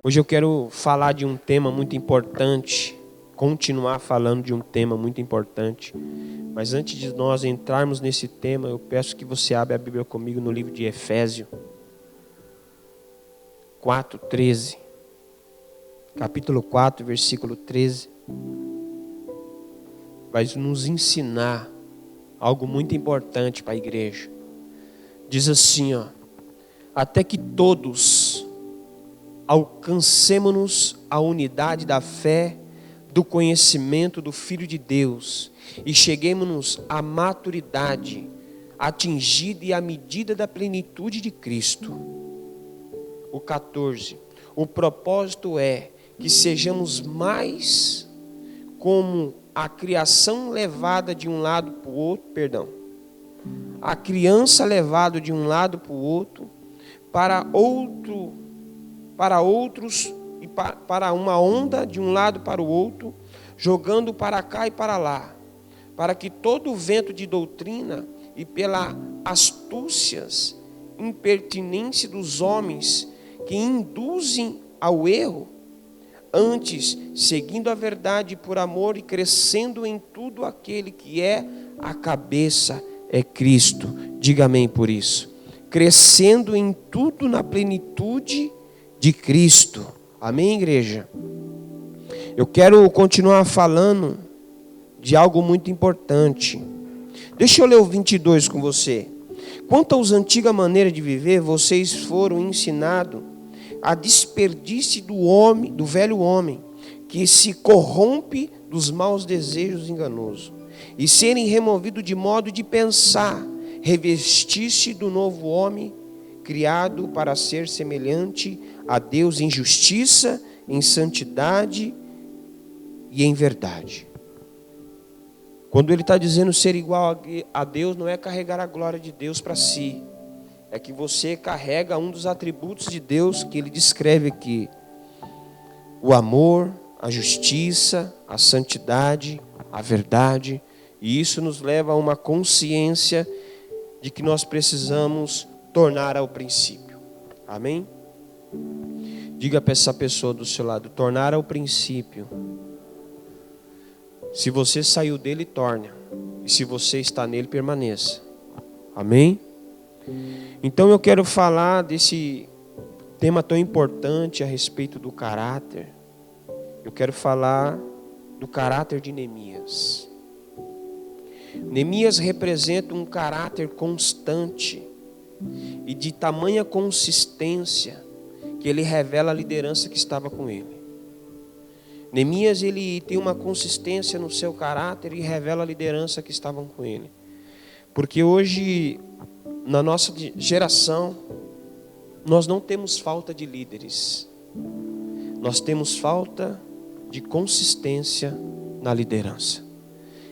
Hoje eu quero falar de um tema muito importante, continuar falando de um tema muito importante. Mas antes de nós entrarmos nesse tema, eu peço que você abra a Bíblia comigo no livro de Efésios 4:13. Capítulo 4, versículo 13. Vai nos ensinar algo muito importante para a igreja. Diz assim, até que todos alcancemos a unidade da fé, do conhecimento do Filho de Deus e cheguemos à maturidade, atingida e à medida da plenitude de Cristo. O 14. O propósito é que sejamos mais como a criação levada de um lado para o outro, a criança levada de um lado para o outro, para outros e para uma onda de um lado para o outro, jogando para cá e para lá, para que todo o vento de doutrina e pela astúcias, impertinência dos homens que induzem ao erro, antes, seguindo a verdade por amor e crescendo em tudo aquele que é a cabeça, é Cristo. Diga amém por isso. Crescendo em tudo na plenitude de Cristo. Amém, igreja? Eu quero continuar falando de algo muito importante. Deixa eu ler o 22 com você. Quanto às antigas maneiras de viver, vocês foram ensinados a desperdício do velho homem, que se corrompe dos maus desejos enganosos, e serem removidos de modo de pensar, revestir-se do novo homem, criado para ser semelhante a Deus em justiça, em santidade e em verdade. Quando ele está dizendo ser igual a Deus, não é carregar a glória de Deus para si, é que você carrega um dos atributos de Deus que ele descreve aqui: o amor, a justiça, a santidade, a verdade. E isso nos leva a uma consciência de que nós precisamos tornar ao princípio. Amém? Diga para essa pessoa do seu lado: tornar ao princípio. Se você saiu dele, torne. E se você está nele, permaneça. Amém? Então eu quero falar desse tema tão importante a respeito do caráter. Eu quero falar do caráter de Neemias. Neemias representa um caráter constante e de tamanha consistência que ele revela a liderança que estava com ele. Neemias, ele tem uma consistência no seu caráter e revela a liderança que estavam com ele. Porque hoje, na nossa geração, nós não temos falta de líderes. Nós temos falta de consistência na liderança.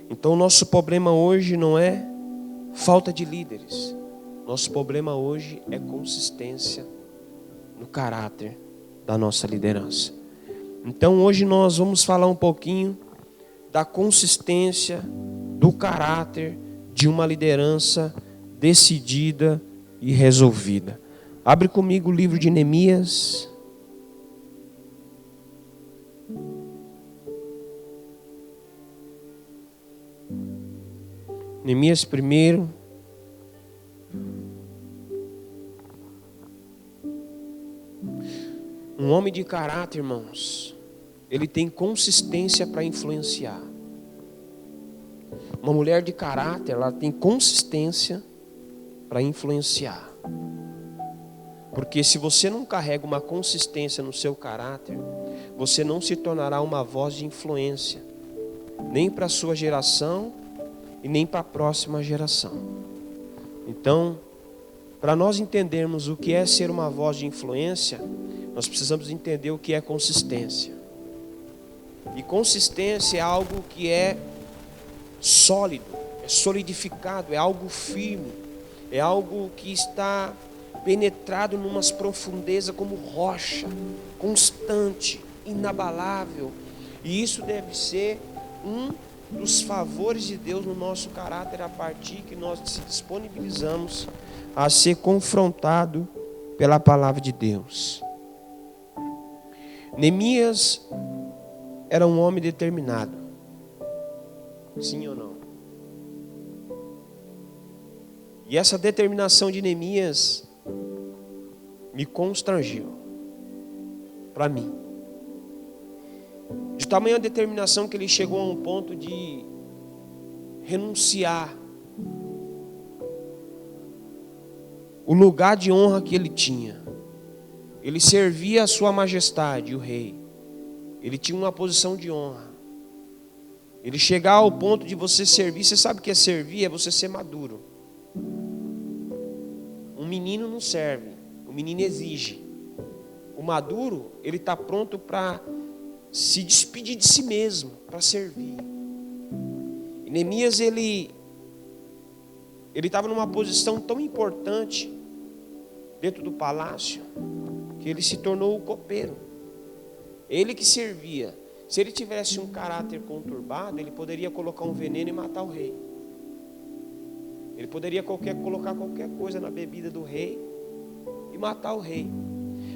Então, o nosso problema hoje não é falta de líderes. Nosso problema hoje é consistência no caráter da nossa liderança. Então, hoje nós vamos falar um pouquinho da consistência, do caráter de uma liderança decidida e resolvida. Abre comigo o livro de Neemias. Neemias 1. Um homem de caráter, irmãos, ele tem consistência para influenciar. Uma mulher de caráter, ela tem consistência para influenciar. Porque se você não carrega uma consistência no seu caráter, você não se tornará uma voz de influência, nem para a sua geração e nem para a próxima geração. Então, para nós entendermos o que é ser uma voz de influência, nós precisamos entender o que é consistência. E consistência é algo que é sólido, é solidificado, é algo firme, é algo que está penetrado em umas profundezas como rocha, constante, inabalável. E isso deve ser um dos favores de Deus no nosso caráter, a partir que nós se disponibilizamos a ser confrontado pela palavra de Deus. Neemias era um homem determinado. Sim ou não? E essa determinação de Neemias me constrangiu. Para mim. De tamanha determinação que ele chegou a um ponto de renunciar o lugar de honra que ele tinha. Ele servia a sua majestade, o rei. Ele tinha uma posição de honra. Ele chegar ao ponto de você servir. Você sabe o que é servir? É você ser maduro. Um menino não serve. O menino exige. O maduro, ele está pronto para se despedir de si mesmo, para servir. E Neemias, ele estava numa posição tão importante dentro do palácio, que ele se tornou o copeiro. Ele que servia. Se ele tivesse um caráter conturbado, ele poderia colocar um veneno e matar o rei. Ele poderia colocar qualquer coisa na bebida do rei e matar o rei.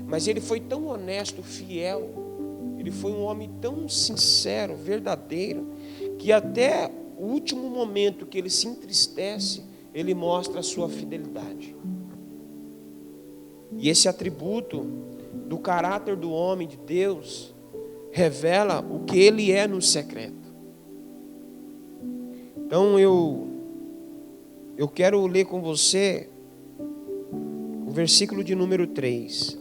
Mas ele foi tão honesto, fiel, ele foi um homem tão sincero, verdadeiro, que até o último momento que ele se entristece, ele mostra a sua fidelidade. E esse atributo do caráter do homem de Deus revela o que ele é no secreto. Então eu quero ler com você o versículo de número 3.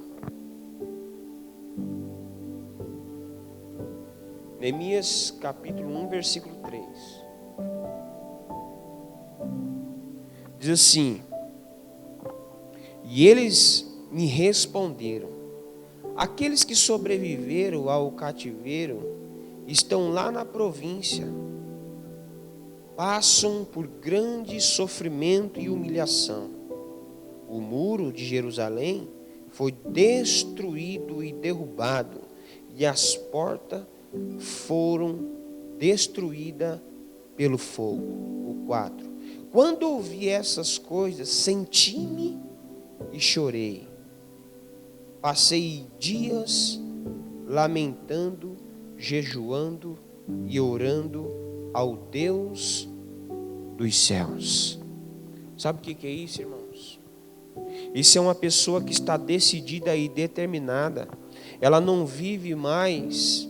Neemias capítulo 1, versículo 3. Diz assim: e eles me responderam: aqueles que sobreviveram ao cativeiro estão lá na província, passam por grande sofrimento e humilhação. O muro de Jerusalém foi destruído e derrubado, e as portas foram destruídas pelo fogo. O 4. Quando ouvi essas coisas, senti-me e chorei. Passei dias lamentando, jejuando e orando ao Deus dos céus. Sabe o que é isso, irmãos? Isso é uma pessoa que está decidida e determinada. Ela não vive mais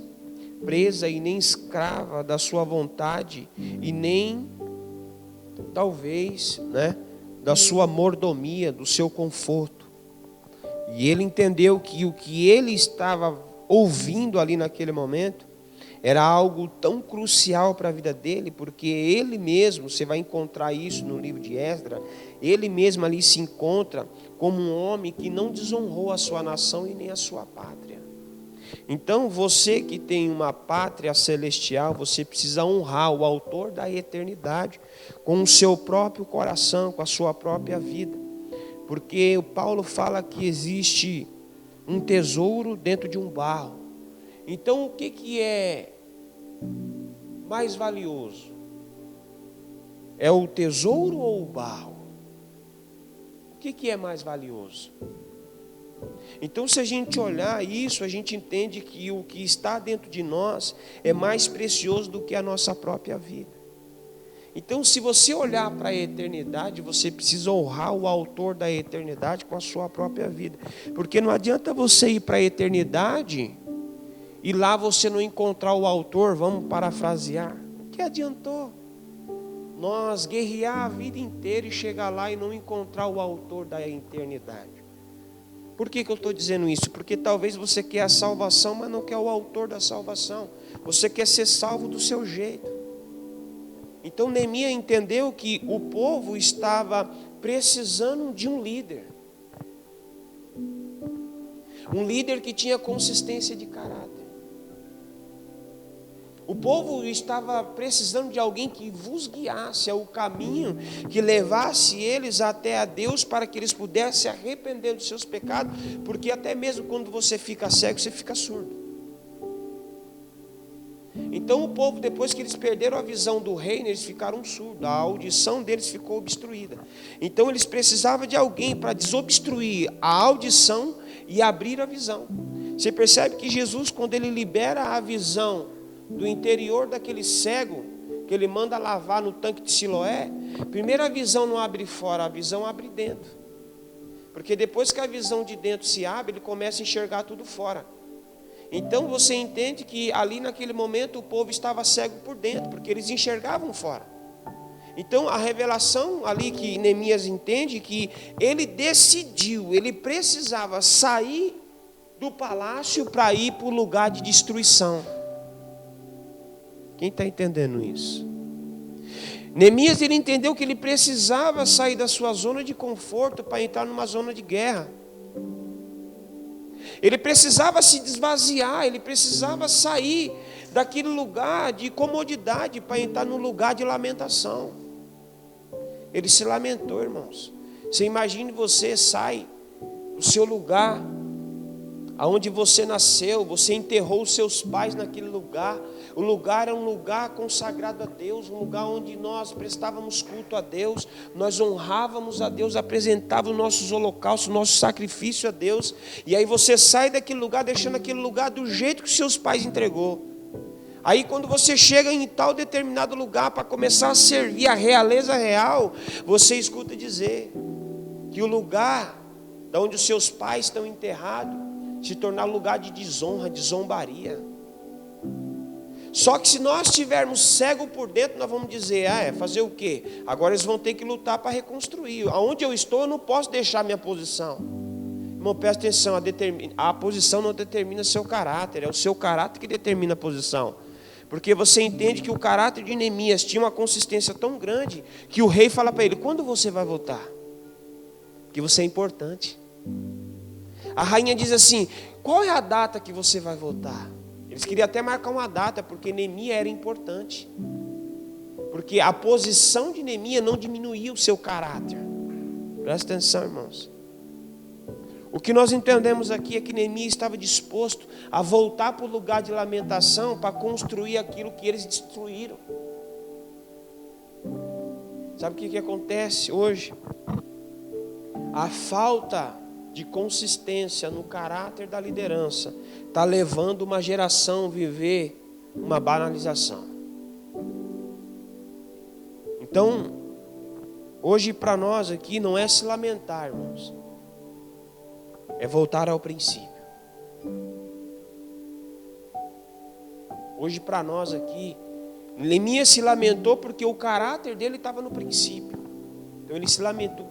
presa e nem escrava da sua vontade e nem, talvez, da sua mordomia, do seu conforto. E ele entendeu que o que ele estava ouvindo ali naquele momento era algo tão crucial para a vida dele, porque ele mesmo, você vai encontrar isso no livro de Esdras, ele mesmo ali se encontra como um homem que não desonrou a sua nação e nem a sua pátria. Então você que tem uma pátria celestial, você precisa honrar o autor da eternidade com o seu próprio coração, com a sua própria vida. Porque o Paulo fala que existe um tesouro dentro de um barro. Então o que é mais valioso? É o tesouro ou o barro? O que é mais valioso? Então, se a gente olhar isso, a gente entende que o que está dentro de nós é mais precioso do que a nossa própria vida. Então, se você olhar para a eternidade, você precisa honrar o autor da eternidade com a sua própria vida. Porque não adianta você ir para a eternidade e lá você não encontrar o autor, vamos parafrasear. O que adiantou? Nós guerrear a vida inteira e chegar lá e não encontrar o autor da eternidade. Por que eu estou dizendo isso? Porque talvez você quer a salvação, mas não quer o autor da salvação. Você quer ser salvo do seu jeito. Então Neemias entendeu que o povo estava precisando de um líder. Um líder que tinha consistência de caráter. O povo estava precisando de alguém que vos guiasse ao caminho, que levasse eles até a Deus para que eles pudessem se arrepender dos seus pecados, porque até mesmo quando você fica cego, você fica surdo. Então o povo, depois que eles perderam a visão do reino, eles ficaram surdos, a audição deles ficou obstruída. Então eles precisavam de alguém para desobstruir a audição e abrir a visão. Você percebe que Jesus, quando ele libera a visão do interior daquele cego, que ele manda lavar no tanque de Siloé, primeiro a visão não abre fora, a visão abre dentro. Porque depois que a visão de dentro se abre, ele começa a enxergar tudo fora. Então você entende que ali naquele momento o povo estava cego por dentro, porque eles enxergavam fora. Então a revelação ali que Neemias entende, que ele decidiu, ele precisava sair do palácio para ir para o lugar de destruição. Quem está entendendo isso? Neemias, ele entendeu que ele precisava sair da sua zona de conforto para entrar numa zona de guerra. Ele precisava se esvaziar, ele precisava sair daquele lugar de comodidade para entrar no lugar de lamentação. Ele se lamentou, irmãos. Você imagine, você sai do seu lugar, aonde você nasceu, você enterrou os seus pais naquele lugar. O lugar é um lugar consagrado a Deus, um lugar onde nós prestávamos culto a Deus, nós honrávamos a Deus, apresentávamos nossos holocaustos, nosso sacrifício a Deus. E aí você sai daquele lugar, deixando aquele lugar do jeito que seus pais entregou. Aí quando você chega em tal determinado lugar para começar a servir a realeza real, você escuta dizer que o lugar de onde os seus pais estão enterrados se tornar lugar de desonra, de zombaria. Só que se nós estivermos cegos por dentro, nós vamos dizer, fazer o quê? Agora eles vão ter que lutar para reconstruir. Aonde eu estou, eu não posso deixar minha posição. Irmão, presta atenção, a posição não determina seu caráter, é o seu caráter que determina a posição. Porque você entende que o caráter de Neemias tinha uma consistência tão grande, que o rei fala para ele, quando você vai voltar? Porque você é importante. A rainha diz assim, qual é a data que você vai voltar? Eles queriam até marcar uma data, porque Neemias era importante. Porque a posição de Neemias não diminuía o seu caráter. Presta atenção, irmãos. O que nós entendemos aqui é que Neemias estava disposto a voltar para o lugar de lamentação para construir aquilo que eles destruíram. Sabe o que acontece hoje? A falta de consistência no caráter da liderança está levando uma geração a viver uma banalização. Então, hoje para nós aqui não é se lamentar, irmãos, é voltar ao princípio. Hoje para nós aqui, Neemias se lamentou porque o caráter dele estava no princípio. Então ele se lamentou.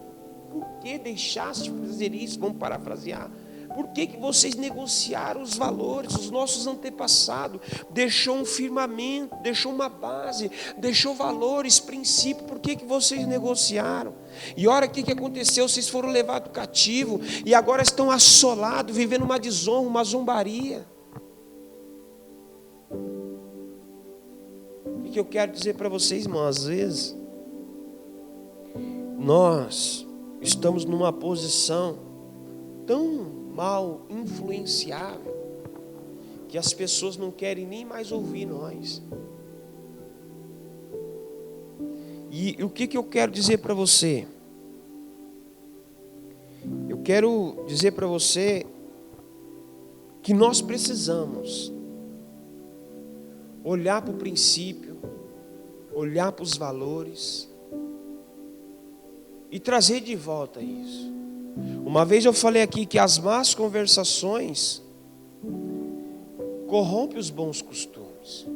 Por que deixaste de fazer isso? Vamos parafrasear. Por que vocês negociaram os valores? Os nossos antepassados deixou um firmamento, deixou uma base, deixou valores, princípios. Por que vocês negociaram? E olha o que aconteceu, vocês foram levados cativo e agora estão assolados, vivendo uma desonra, uma zombaria. O que eu quero dizer para vocês, irmão? Às vezes nós estamos numa posição tão mal influenciável que as pessoas não querem nem mais ouvir nós. E o que eu quero dizer para você? Eu quero dizer para você que nós precisamos olhar para o princípio, olhar para os valores e trazer de volta isso. Uma vez eu falei aqui que as más conversações corrompem os bons costumes.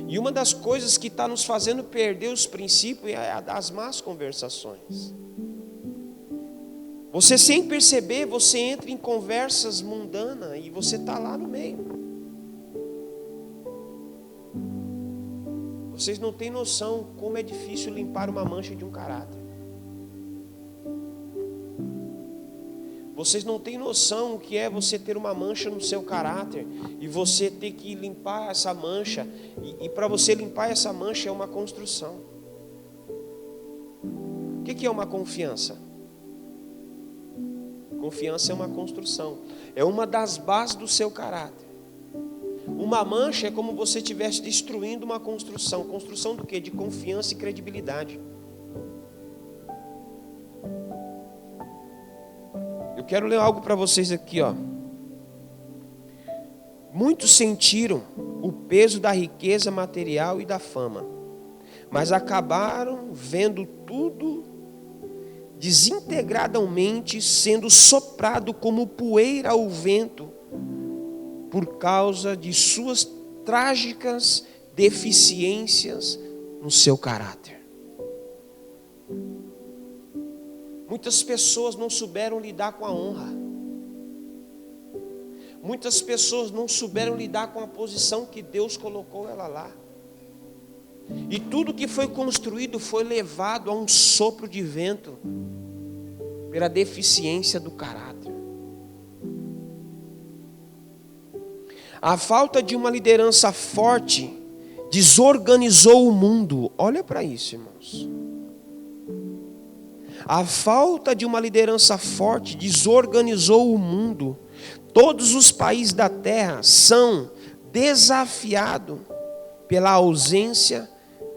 E uma das coisas que está nos fazendo perder os princípios é as más conversações. Você sem perceber, você entra em conversas mundanas e você está lá no meio. Vocês não têm noção como é difícil limpar uma mancha de um caráter. Vocês não têm noção o que é você ter uma mancha no seu caráter e você ter que limpar essa mancha. E para você limpar essa mancha é uma construção. O que é uma confiança? Confiança é uma construção. É uma das bases do seu caráter. Uma mancha é como você estivesse destruindo uma construção. Construção do quê? De confiança e credibilidade. Eu quero ler algo para vocês aqui, ó. Muitos sentiram o peso da riqueza material e da fama, mas acabaram vendo tudo desintegradamente sendo soprado como poeira ao vento por causa de suas trágicas deficiências no seu caráter. Muitas pessoas não souberam lidar com a honra. Muitas pessoas não souberam lidar com a posição que Deus colocou ela lá. E tudo que foi construído foi levado a um sopro de vento pela deficiência do caráter. A falta de uma liderança forte desorganizou o mundo. Olha para isso, irmãos. A falta de uma liderança forte desorganizou o mundo. Todos os países da terra são desafiados pela ausência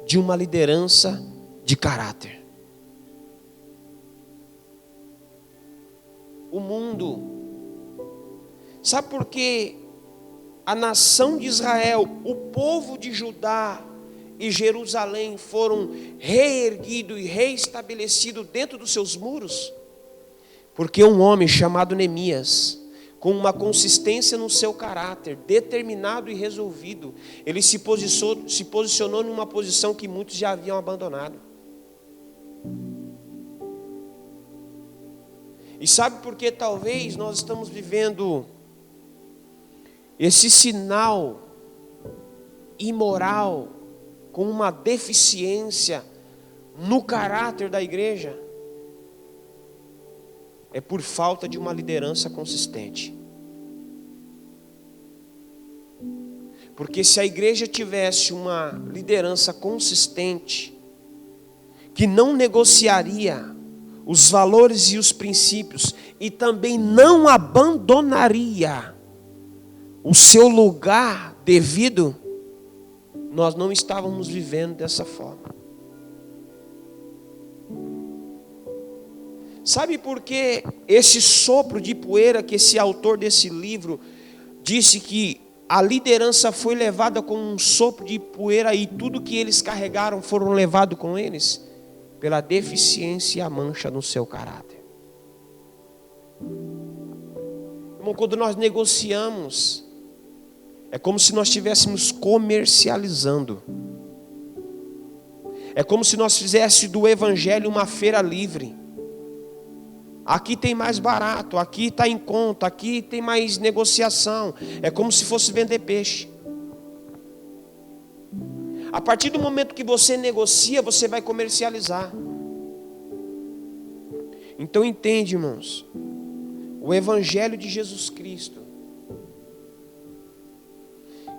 de uma liderança de caráter. O mundo, sabe por que a nação de Israel, o povo de Judá e Jerusalém foram reerguidos e reestabelecidos dentro dos seus muros? Porque um homem chamado Neemias, com uma consistência no seu caráter, determinado e resolvido, ele se posicionou numa posição que muitos já haviam abandonado. E sabe por que talvez nós estamos vivendo esse sinal imoral, com uma deficiência no caráter da igreja? É por falta de uma liderança consistente. Porque se a igreja tivesse uma liderança consistente, que não negociaria os valores e os princípios, e também não abandonaria o seu lugar devido, nós não estávamos vivendo dessa forma. Sabe por que esse sopro de poeira que esse autor desse livro disse que a liderança foi levada com um sopro de poeira e tudo que eles carregaram foram levados com eles? Pela deficiência e a mancha no seu caráter. Irmão, quando nós negociamos, é como se nós estivéssemos comercializando. É como se nós fizéssemos do evangelho uma feira livre. Aqui tem mais barato, aqui está em conta, aqui tem mais negociação. É como se fosse vender peixe. A partir do momento que você negocia, você vai comercializar. Então entende, irmãos, o evangelho de Jesus Cristo,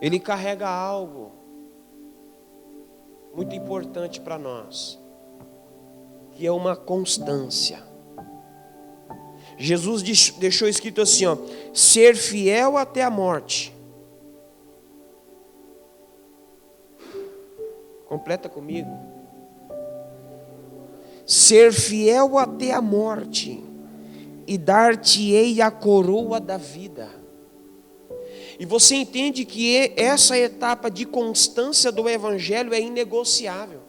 ele carrega algo muito importante para nós, que é uma constância. Jesus deixou escrito assim, ó: ser fiel até a morte. Completa comigo. Ser fiel até a morte, e dar-te-ei a coroa da vida. E você entende que essa etapa de constância do evangelho é inegociável.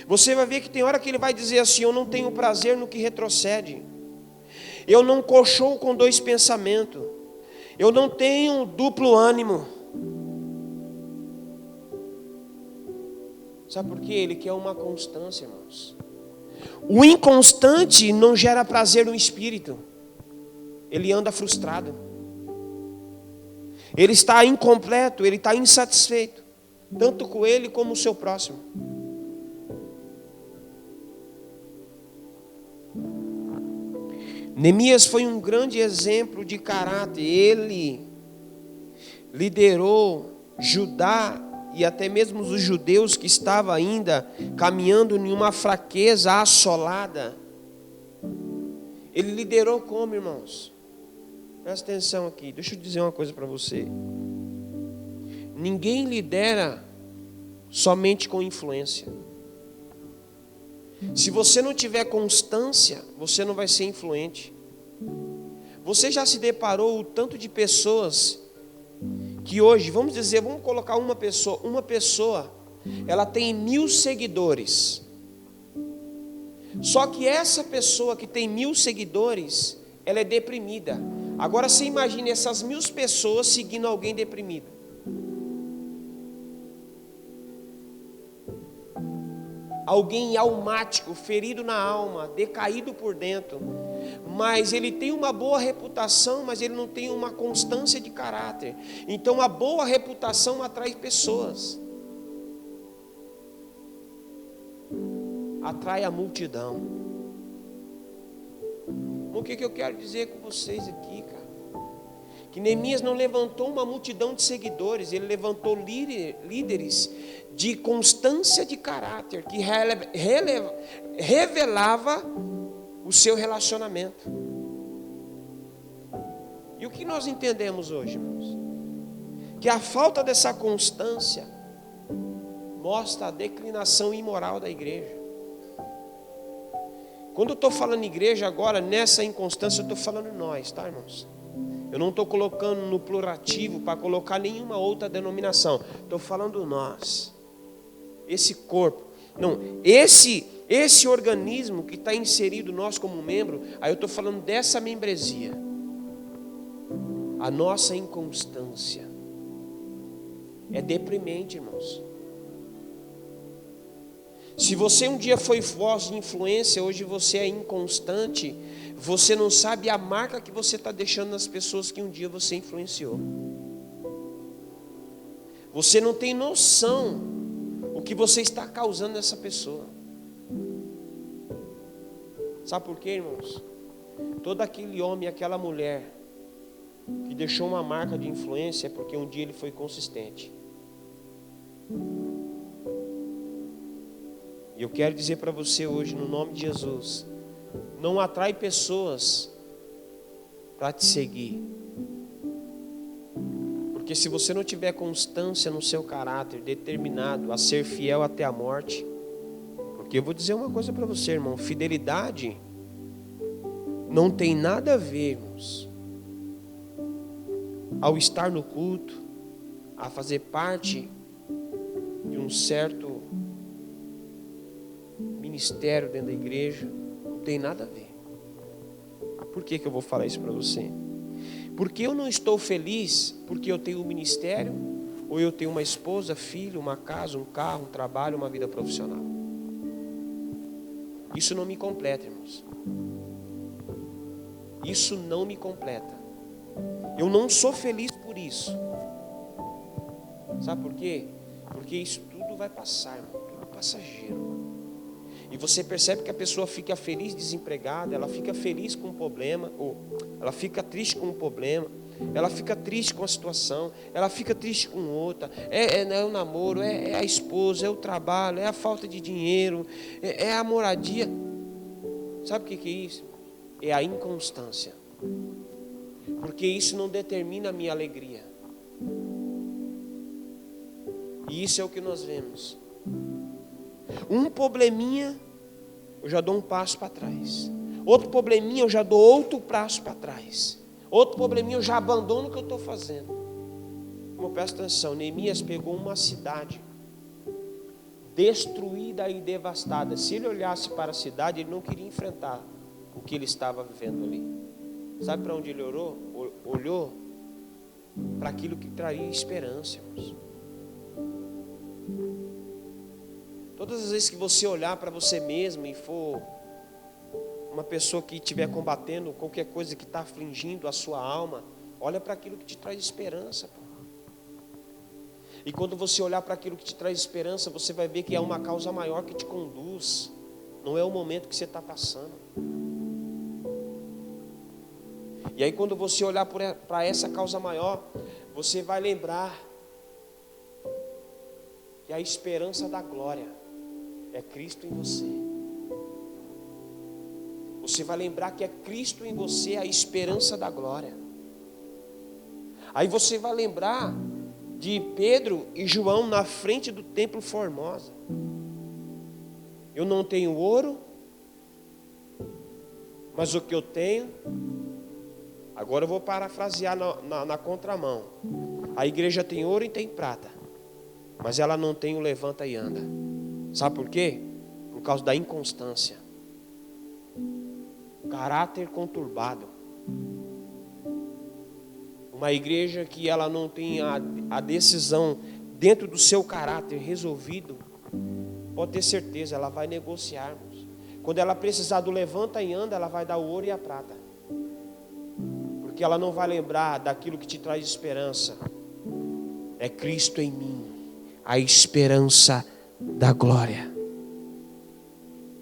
Você vai ver que tem hora que ele vai dizer assim: eu não tenho prazer no que retrocede. Eu não cochoo com dois pensamentos. Eu não tenho duplo ânimo. Sabe por quê? Ele quer uma constância, irmãos. O inconstante não gera prazer no espírito. Ele anda frustrado. Ele está incompleto, ele está insatisfeito. Tanto com ele como o seu próximo. Neemias foi um grande exemplo de caráter. Ele liderou Judá e até mesmo os judeus que estavam ainda caminhando em uma fraqueza assolada. Ele liderou como, irmãos? Presta atenção aqui, deixa eu dizer uma coisa para você. Ninguém lidera somente com influência. Se você não tiver constância, você não vai ser influente. Você já se deparou o tanto de pessoas que hoje, vamos colocar uma pessoa, ela tem 1000 seguidores. Só que essa pessoa que tem 1000 seguidores, ela é deprimida. Agora você imagine essas 1000 pessoas seguindo alguém deprimido. Alguém almático, ferido na alma, decaído por dentro. Mas ele tem uma boa reputação, mas ele não tem uma constância de caráter. Então a boa reputação atrai pessoas. Atrai a multidão. O que eu quero dizer com vocês aqui, cara? Que Neemias não levantou uma multidão de seguidores, ele levantou líderes de constância de caráter, que revelava o seu relacionamento. E o que nós entendemos hoje, irmãos? Que a falta dessa constância mostra a declinação imoral da igreja. Quando eu estou falando igreja agora, nessa inconstância, eu estou falando nós, tá, irmãos? Eu não estou colocando no plurativo para colocar nenhuma outra denominação. Estou falando nós. Esse corpo. Não, esse organismo que está inserido nós como membro, aí eu estou falando dessa membresia. A nossa inconstância é deprimente, irmãos. Se você um dia foi voz de influência, hoje você é inconstante, você não sabe a marca que você está deixando nas pessoas que um dia você influenciou. Você não tem noção o que você está causando nessa pessoa. Sabe por quê, irmãos? Todo aquele homem, aquela mulher que deixou uma marca de influência é porque um dia ele foi consistente. E eu quero dizer para você hoje, no nome de Jesus, não atrai pessoas para te seguir. Porque se você não tiver constância no seu caráter, determinado a ser fiel até a morte, porque eu vou dizer uma coisa para você, irmão, fidelidade não tem nada a ver, irmãos, ao estar no culto, a fazer parte de um certo ministério dentro da igreja, não tem nada a ver. Por que eu vou falar isso para você? Porque eu não estou feliz porque eu tenho um ministério, ou eu tenho uma esposa, filho, uma casa, um carro, um trabalho, uma vida profissional. Isso não me completa, irmãos. Isso não me completa. Eu não sou feliz por isso. Sabe por quê? Porque isso tudo vai passar, irmão, tudo passageiro. E você percebe que a pessoa fica feliz desempregada, ela fica feliz com um problema, ou ela fica triste com um problema, ela fica triste com a situação, ela fica triste com outra, é o namoro, é a esposa, é o trabalho, é a falta de dinheiro, é a moradia. Sabe o que é isso? É a inconstância. Porque isso não determina a minha alegria. E isso é o que nós vemos. Um probleminha, eu já dou um passo para trás. Outro probleminha, eu já dou outro passo para trás. Outro probleminha, eu já abandono o que eu estou fazendo. Irmão, presta atenção, Neemias pegou uma cidade destruída e devastada. Se ele olhasse para a cidade, ele não queria enfrentar o que ele estava vivendo ali. Sabe para onde ele olhou? Para aquilo que traria esperança, irmãos. Todas as vezes que você olhar para você mesmo e for uma pessoa que estiver combatendo qualquer coisa que está afligindo a sua alma, olha para aquilo que te traz esperança. Pô. E quando você olhar para aquilo que te traz esperança, você vai ver que é uma causa maior que te conduz. Não é o momento que você está passando. E aí quando você olhar para essa causa maior, você vai lembrar que a esperança da glória é Cristo em você. Você vai lembrar que é Cristo em você a esperança da glória. Aí você vai lembrar de Pedro e João na frente do templo Formosa. Eu não tenho ouro, mas o que eu tenho, agora eu vou parafrasear na contramão. A igreja tem ouro e tem prata, mas ela não tem o levanta e anda. Sabe por quê? Por causa da inconstância. Caráter conturbado. Uma igreja que ela não tem a decisão dentro do seu caráter resolvido, pode ter certeza, ela vai negociar, irmãos. Quando ela precisar do levanta e anda, ela vai dar o ouro e a prata. Porque ela não vai lembrar daquilo que te traz esperança. É Cristo em mim, a esperança da glória.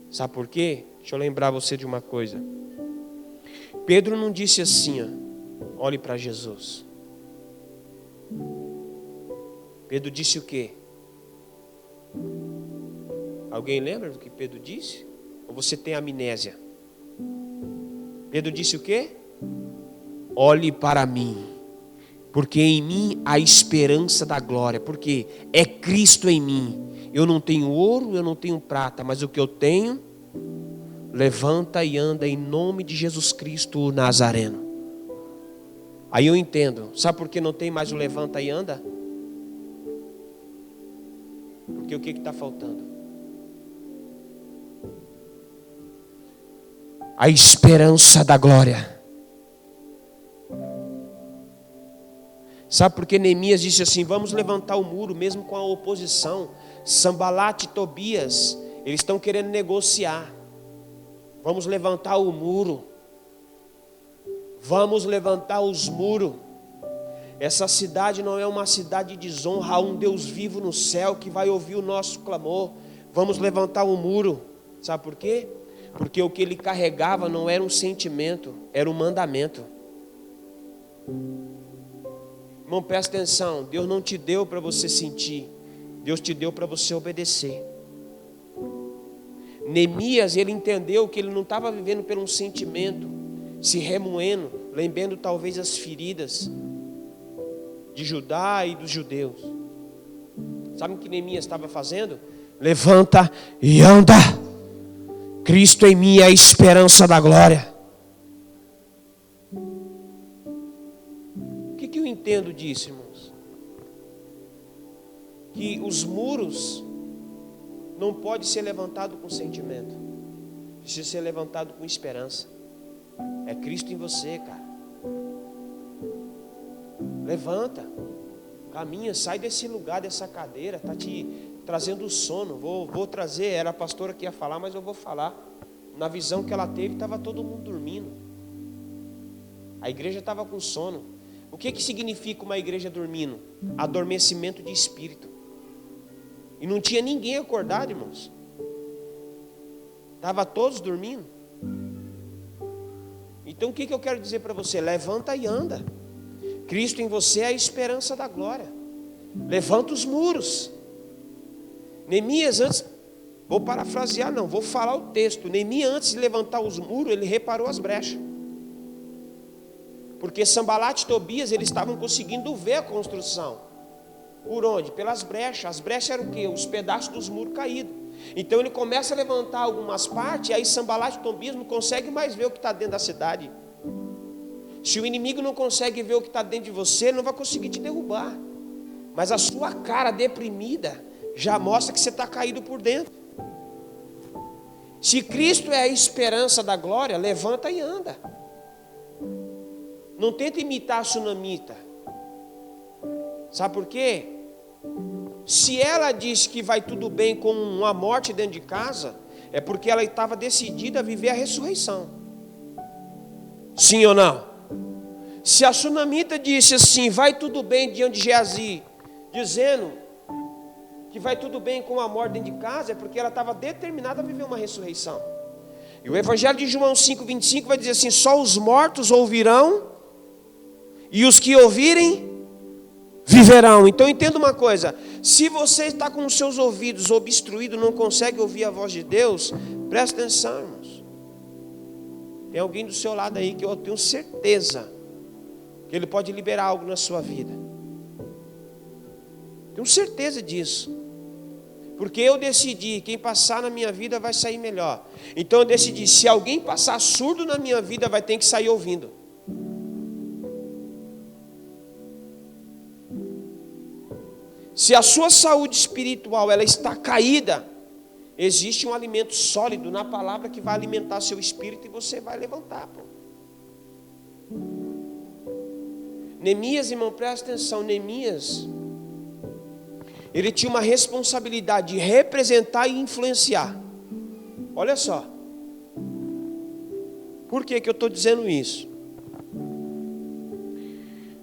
Sabe por quê? Deixa eu lembrar você de uma coisa. Pedro não disse assim, ó, olhe para Jesus. Pedro disse o quê? Alguém lembra do que Pedro disse? Ou você tem amnésia? Pedro disse o quê? Olhe para mim, porque em mim há esperança da glória, porque é Cristo em mim. Eu não tenho ouro, eu não tenho prata, mas o que eu tenho, levanta e anda em nome de Jesus Cristo o Nazareno. Aí eu entendo, sabe por que não tem mais o levanta e anda? Porque o que está faltando? A esperança da glória. Sabe por que Neemias disse assim, vamos levantar o muro mesmo com a oposição? Sambalat e Tobias, eles estão querendo negociar. Vamos levantar o muro. Vamos levantar os muros. Essa cidade não é uma cidade de desonra, há um Deus vivo no céu que vai ouvir o nosso clamor. Vamos levantar o muro. Sabe por quê? Porque o que ele carregava não era um sentimento, era um mandamento. Irmão, presta atenção, Deus não te deu para você sentir, Deus te deu para você obedecer. Neemias, ele entendeu que ele não estava vivendo por um sentimento, se remoendo, lembrando talvez as feridas de Judá e dos judeus. Sabe o que Neemias estava fazendo? Levanta e anda. Cristo em mim é a esperança da glória. O que eu entendo disso, irmãos? Que os muros não podem ser levantados com sentimento, precisa ser levantado com esperança. É Cristo em você, cara. Levanta, caminha, sai desse lugar, dessa cadeira, está te trazendo sono. Vou trazer, era a pastora que ia falar, mas eu vou falar. Na visão que ela teve, estava todo mundo dormindo. A igreja estava com sono. O que significa uma igreja dormindo? Adormecimento de espírito. E não tinha ninguém acordado, irmãos. Estava todos dormindo. Então o que eu quero dizer para você? Levanta e anda. Cristo em você é a esperança da glória. Levanta os muros. Neemias antes, vou parafrasear não, vou falar o texto. Neemias antes de levantar os muros, ele reparou as brechas. Porque Sambalat e Tobias, eles estavam conseguindo ver a construção. Por onde? Pelas brechas. As brechas eram o quê? Os pedaços dos muros caídos. Então ele começa a levantar algumas partes, e aí Sambalat e Tobias não conseguem mais ver o que está dentro da cidade. Se o inimigo não consegue ver o que está dentro de você, ele não vai conseguir te derrubar. Mas a sua cara deprimida já mostra que você está caído por dentro. Se Cristo é a esperança da glória, levanta e anda. Não tenta imitar a sunamita. Sabe por quê? Se ela diz que vai tudo bem com uma morte dentro de casa, é porque ela estava decidida a viver a ressurreição. Sim ou não? Se a sunamita disse assim, vai tudo bem diante de Geazi, dizendo que vai tudo bem com a morte dentro de casa, é porque ela estava determinada a viver uma ressurreição. E o Evangelho de João 5,25 vai dizer assim, só os mortos ouvirão, e os que ouvirem viverão. Então entenda uma coisa, se você está com os seus ouvidos obstruídos, não consegue ouvir a voz de Deus, presta atenção, irmãos. Tem alguém do seu lado aí que eu tenho certeza que ele pode liberar algo na sua vida. Tenho certeza disso. Porque eu decidi, quem passar na minha vida vai sair melhor. Então eu decidi, se alguém passar surdo na minha vida, vai ter que sair ouvindo. Se a sua saúde espiritual ela está caída, existe um alimento sólido na palavra que vai alimentar seu espírito e você vai levantar. Pô. Neemias, irmão, presta atenção, Neemias, ele tinha uma responsabilidade de representar e influenciar. Olha só. Por que eu estou dizendo isso?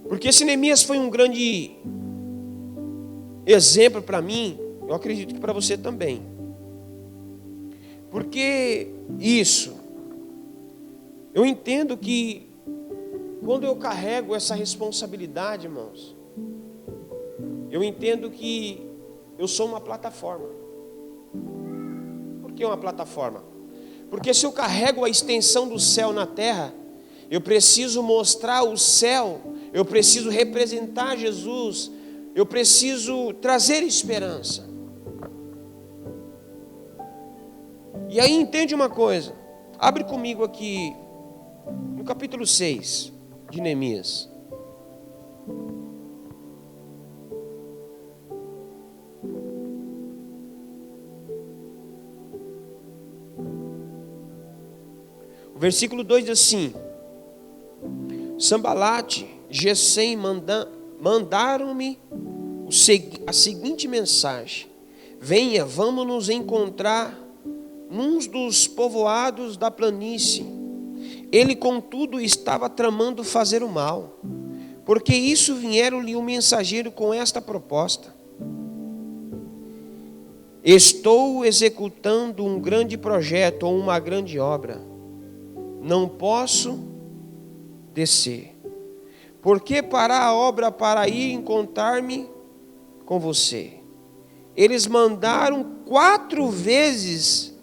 Porque se Neemias foi um grande exemplo para mim, eu acredito que para você também. Porque isso, eu entendo que quando eu carrego essa responsabilidade, irmãos, eu entendo que eu sou uma plataforma. Por que uma plataforma? Porque se eu carrego a extensão do céu na terra, eu preciso mostrar o céu, eu preciso representar Jesus, eu preciso trazer esperança. E aí entende uma coisa, abre comigo aqui no capítulo 6 de Neemias. O versículo 2 diz assim: Sambalate, Gesem mandaram-me a seguinte mensagem: venha, vamos nos encontrar num dos povoados da planície. Ele, contudo, estava tramando fazer o mal. Porque isso vieram-lhe um mensageiro com esta proposta: estou executando um grande projeto ou uma grande obra. Não posso descer. Porque parar a obra para ir encontrar-me com você? Eles mandaram 4 vezes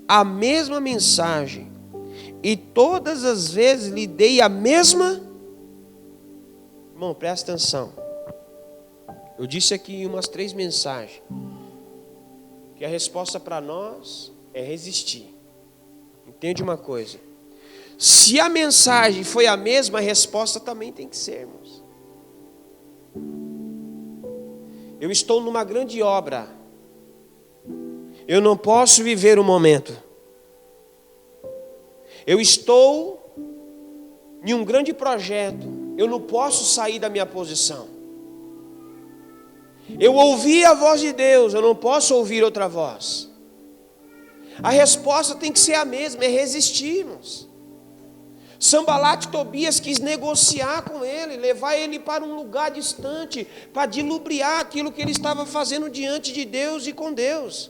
a mesma mensagem. E todas as vezes lhe dei a mesma. Irmão, presta atenção. Eu disse aqui umas 3 mensagens. Que a resposta para nós é resistir. Entende uma coisa? Se a mensagem foi a mesma, a resposta também tem que ser, irmãos. Eu estou numa grande obra. Eu não posso viver o momento. Eu estou em um grande projeto. Eu não posso sair da minha posição. Eu ouvi a voz de Deus, eu não posso ouvir outra voz. A resposta tem que ser a mesma, é resistirmos. Sambalate e Tobias quis negociar com ele, levar ele para um lugar distante, para dilubriar aquilo que ele estava fazendo diante de Deus e com Deus.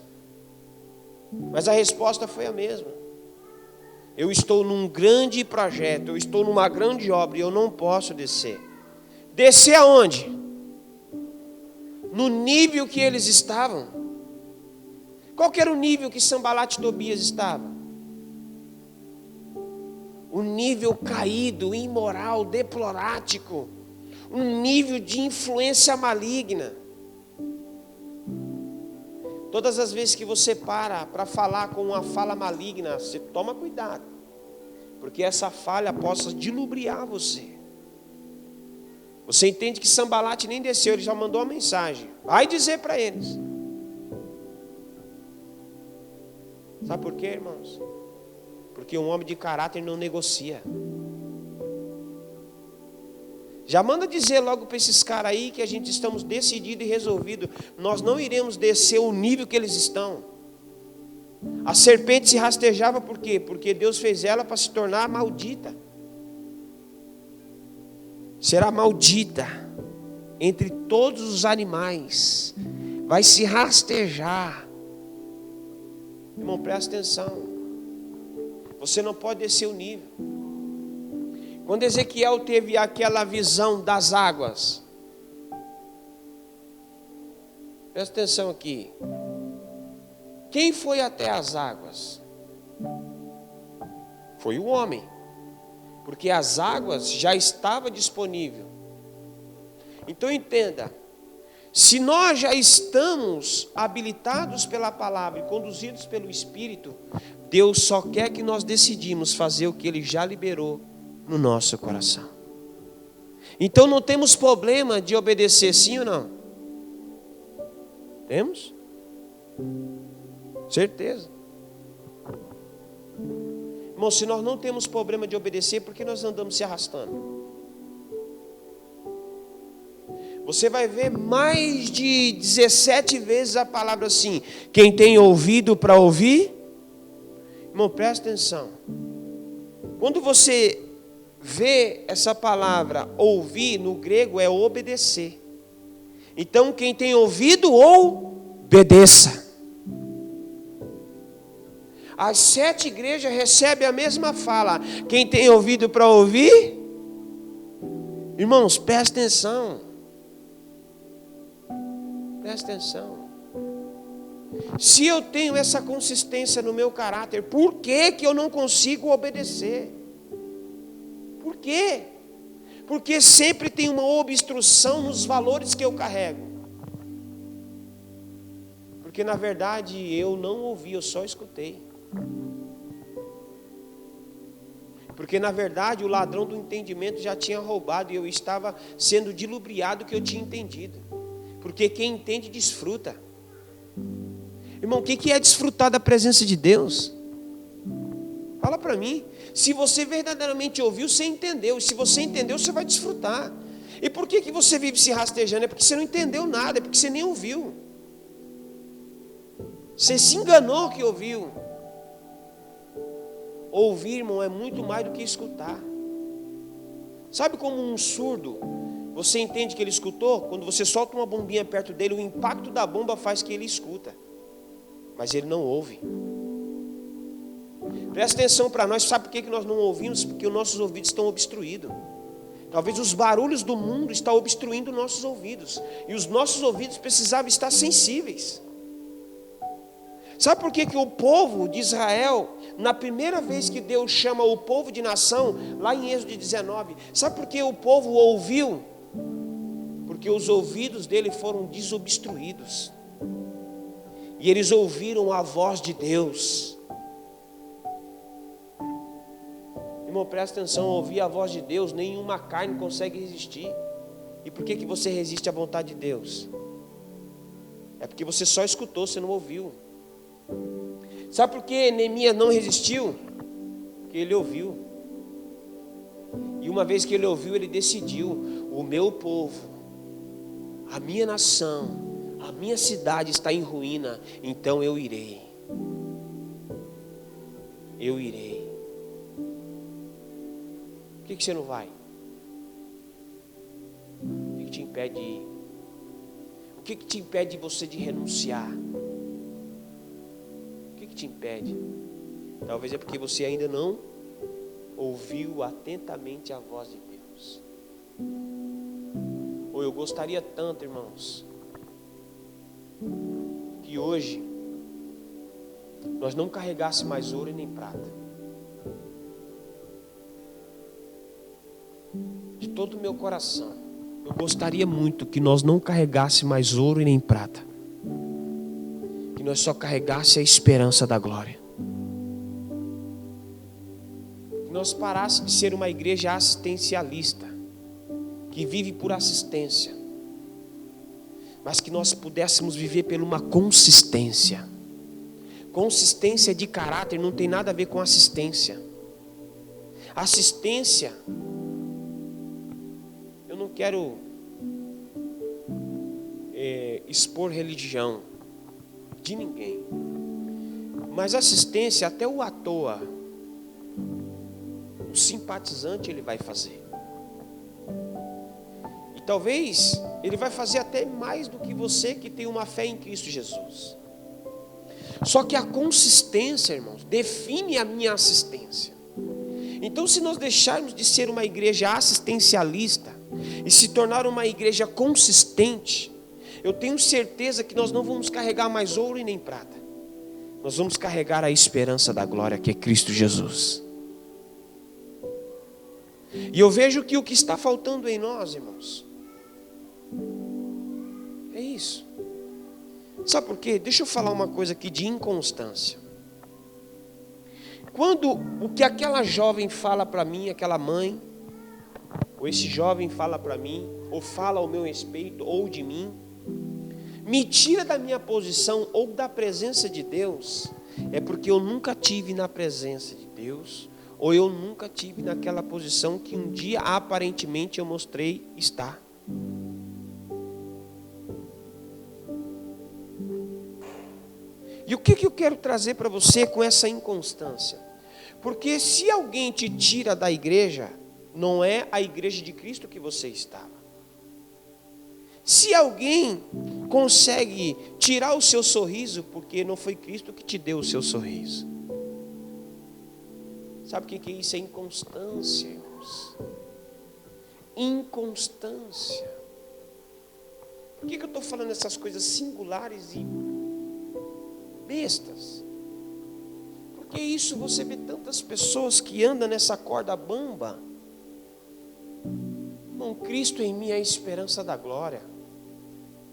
Mas a resposta foi a mesma. Eu estou num grande projeto, eu estou numa grande obra e eu não posso descer. Descer aonde? No nível que eles estavam. Qual que era o nível que Sambalate e Tobias estavam? Um nível caído, imoral, deplorático. Um nível de influência maligna. Todas as vezes que você para falar com uma fala maligna, você toma cuidado. Porque essa falha possa dilubriar você. Você entende que Sambalate nem desceu, ele já mandou uma mensagem. Vai dizer para eles. Sabe por quê, irmãos? Porque um homem de caráter não negocia. Já manda dizer logo para esses caras aí que a gente estamos decididos e resolvidos. Nós não iremos descer o nível que eles estão. A serpente se rastejava por quê? Porque Deus fez ela para se tornar maldita. Será maldita entre todos os animais. Vai se rastejar. Irmão, presta atenção. Você não pode descer o nível. Quando Ezequiel teve aquela visão das águas, presta atenção aqui. Quem foi até as águas? Foi o homem. Porque as águas já estavam disponíveis. Então entenda. Se nós já estamos habilitados pela palavra e conduzidos pelo Espírito, Deus só quer que nós decidimos fazer o que Ele já liberou no nosso coração. Então não temos problema de obedecer, sim ou não? Temos? Certeza. Irmão, se nós não temos problema de obedecer, por que nós andamos se arrastando? Você vai ver mais de 17 vezes a palavra assim: quem tem ouvido para ouvir. Irmão, presta atenção. Quando você vê essa palavra ouvir, no grego é obedecer. Então quem tem ouvido, obedeça. As 7 igrejas recebem a mesma fala: quem tem ouvido para ouvir. Irmãos, presta atenção. Presta atenção. Se eu tenho essa consistência no meu caráter, por que que eu não consigo obedecer? Por quê? Porque sempre tem uma obstrução nos valores que eu carrego. Porque na verdade eu não ouvi, eu só escutei. Porque na verdade o ladrão do entendimento já tinha roubado e eu estava sendo dilubriado que eu tinha entendido. Porque quem entende desfruta. Irmão, o que é desfrutar da presença de Deus? Fala para mim. Se você verdadeiramente ouviu, você entendeu. E se você entendeu, você vai desfrutar. E por que você vive se rastejando? É porque você não entendeu nada, é porque você nem ouviu. Você se enganou que ouviu. Ouvir, irmão, é muito mais do que escutar. Sabe como um surdo, você entende que ele escutou? Quando você solta uma bombinha perto dele, o impacto da bomba faz que ele escuta. Mas ele não ouve. Presta atenção para nós. Sabe por que nós não ouvimos? Porque os nossos ouvidos estão obstruídos. Talvez os barulhos do mundo estão obstruindo nossos ouvidos. E os nossos ouvidos precisavam estar sensíveis. Sabe por que o povo de Israel, na primeira vez que Deus chama o povo de nação, lá em Êxodo 19, sabe por que o povo ouviu? Porque os ouvidos dele foram desobstruídos. E eles ouviram a voz de Deus. Irmão, presta atenção, ouvir a voz de Deus, nenhuma carne consegue resistir. E por que você resiste à vontade de Deus? É porque você só escutou, você não ouviu. Sabe por que Neemias não resistiu? Porque ele ouviu. E uma vez que ele ouviu, ele decidiu: o meu povo, a minha nação, a minha cidade está em ruína, então eu irei. Eu irei. Por que você não vai? O que te impede de ir? O que te impede de você de renunciar? O que te impede? Talvez é porque você ainda não ouviu atentamente a voz de Deus. Ou eu gostaria tanto, irmãos, que hoje nós não carregássemos mais ouro e nem prata. De todo o meu coração, eu gostaria muito que nós não carregássemos mais ouro e nem prata. Que nós só carregássemos a esperança da glória. Que nós parássemos de ser uma igreja assistencialista, que vive por assistência, mas que nós pudéssemos viver por uma consistência. Consistência de caráter não tem nada a ver com assistência. Assistência, eu não quero expor religião de ninguém, mas assistência até o à toa, o simpatizante ele vai fazer. E talvez ele vai fazer até mais do que você que tem uma fé em Cristo Jesus. Só que a consistência, irmãos, define a minha assistência. Então, se nós deixarmos de ser uma igreja assistencialista e se tornar uma igreja consistente, eu tenho certeza que nós não vamos carregar mais ouro e nem prata. Nós vamos carregar a esperança da glória, que é Cristo Jesus. E eu vejo que o que está faltando em nós, irmãos, é isso. Sabe por quê? Deixa eu falar uma coisa aqui de inconstância. Quando o que aquela jovem fala para mim, aquela mãe, ou esse jovem fala para mim, ou fala ao meu respeito, ou de mim, me tira da minha posição ou da presença de Deus, é porque eu nunca tive na presença de Deus, ou eu nunca tive naquela posição que um dia aparentemente eu mostrei estar. E o que eu quero trazer para você com essa inconstância? Porque se alguém te tira da igreja, não é a igreja de Cristo que você estava. Se alguém consegue tirar o seu sorriso, porque não foi Cristo que te deu o seu sorriso. Sabe o que é isso? É inconstância, irmãos. Inconstância. Por que eu estou falando essas coisas singulares e bestas? Porque isso você vê tantas pessoas que andam nessa corda bamba. Com Cristo em mim é a esperança da glória.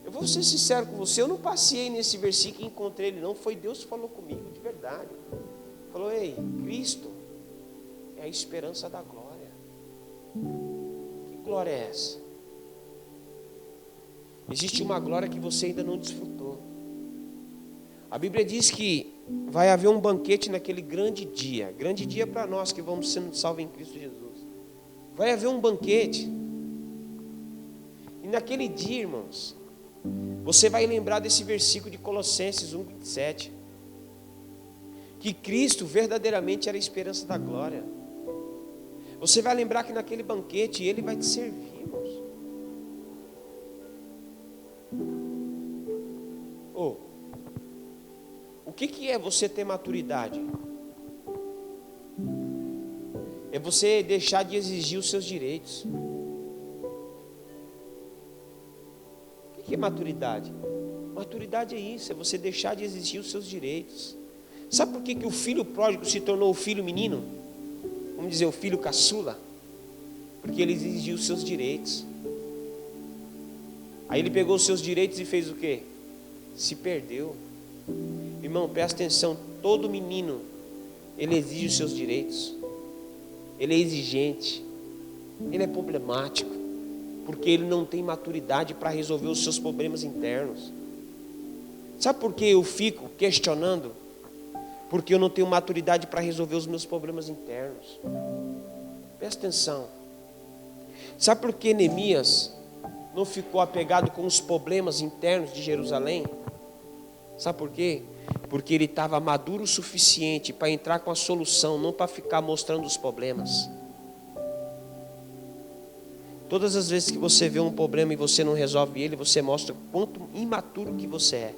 Eu vou ser sincero com você, eu não passei nesse versículo e encontrei ele não, foi Deus que falou comigo, de verdade. Falou, ei, Cristo é a esperança da glória. Que glória é essa? Existe uma glória que você ainda não desfrutou. A Bíblia diz que vai haver um banquete naquele grande dia para nós que vamos sendo salvos em Cristo Jesus. Vai haver um banquete. E naquele dia, irmãos, você vai lembrar desse versículo de Colossenses 1:27, que Cristo verdadeiramente era a esperança da glória. Você vai lembrar que naquele banquete Ele vai te servir, irmãos. O que é você ter maturidade? É você deixar de exigir os seus direitos. O que é maturidade? Maturidade é isso, é você deixar de exigir os seus direitos. Sabe por que o filho pródigo se tornou o filho menino? Vamos dizer, o filho caçula? Porque ele exigiu os seus direitos. Aí ele pegou os seus direitos e fez o quê? Se perdeu. Irmão, presta atenção, todo menino, ele exige os seus direitos. Ele é exigente. Ele é problemático. Porque ele não tem maturidade para resolver os seus problemas internos. Sabe por que eu fico questionando? Porque eu não tenho maturidade para resolver os meus problemas internos. Presta atenção. Sabe por que Neemias não ficou apegado com os problemas internos de Jerusalém? Sabe por quê? Porque ele estava maduro o suficiente para entrar com a solução, não para ficar mostrando os problemas. Todas as vezes que você vê um problema e você não resolve ele, você mostra quanto imaturo que você é.